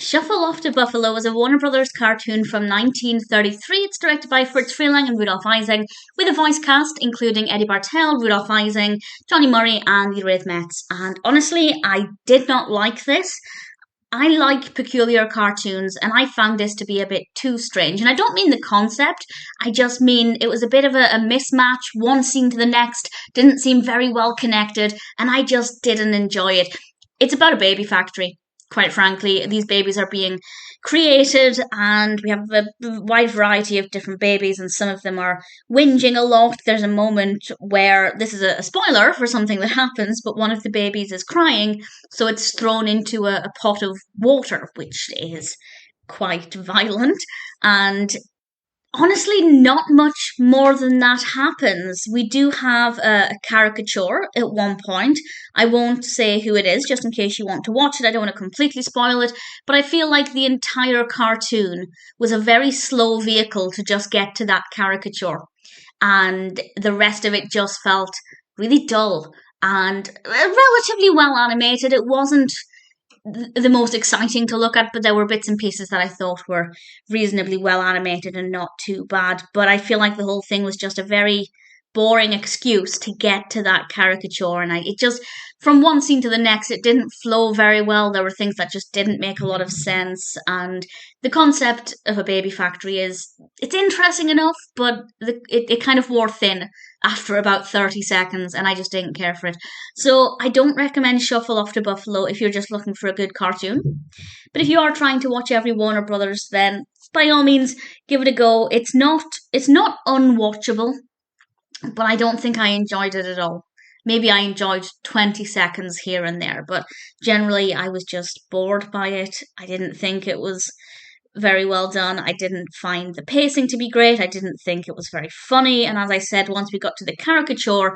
Shuffle Off to Buffalo is a Warner Brothers cartoon from 1933. It's directed by Fritz Freleng and Rudolf Ising, with a voice cast including Eddie Bartell, Rudolf Ising, Johnny Murray, and the Rhythmettes. And honestly, I did not like this. I like peculiar cartoons, and I found this to be a bit too strange. And I don't mean the concept, I just mean it was a bit of a mismatch. One scene to the next didn't seem very well connected, and I just didn't enjoy it. It's about a baby factory. Quite frankly, these babies are being created, and we have a wide variety of different babies, and some of them are whinging a lot. There's a moment where this is a spoiler for something that happens, but one of the babies is crying, so it's thrown into a pot of water, which is quite violent. And honestly, not much more than that happens. We do have a caricature at one point. I won't say who it is, just in case you want to watch it. I don't want to completely spoil it, but I feel like the entire cartoon was a very slow vehicle to just get to that caricature. And the rest of it just felt really dull and relatively well animated. It wasn't the most exciting to look at, but there were bits and pieces that I thought were reasonably well animated and not too bad. But I feel like the whole thing was just a very boring excuse to get to that caricature, and it just, from one scene to the next, it didn't flow very well. There were things that just didn't make a lot of sense, and the concept of a baby factory it's interesting enough, but it kind of wore thin after about 30 seconds, and I just didn't care for it. So I don't recommend Shuffle Off to Buffalo if you're just looking for a good cartoon. But if you are trying to watch every Warner Brothers, then by all means give it a go. It's not unwatchable, but I don't think I enjoyed it at all. Maybe I enjoyed 20 seconds here and there, but generally I was just bored by it. I didn't think it was very well done. I didn't find the pacing to be great. I didn't think it was very funny. And as I said, once we got to the caricature,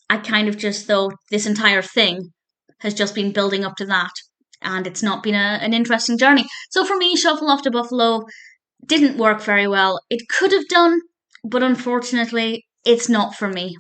I kind of just thought this entire thing has just been building up to that. And it's not been an interesting journey. So for me, Shuffle Off to Buffalo didn't work very well. It could have done, but unfortunately, it's not for me.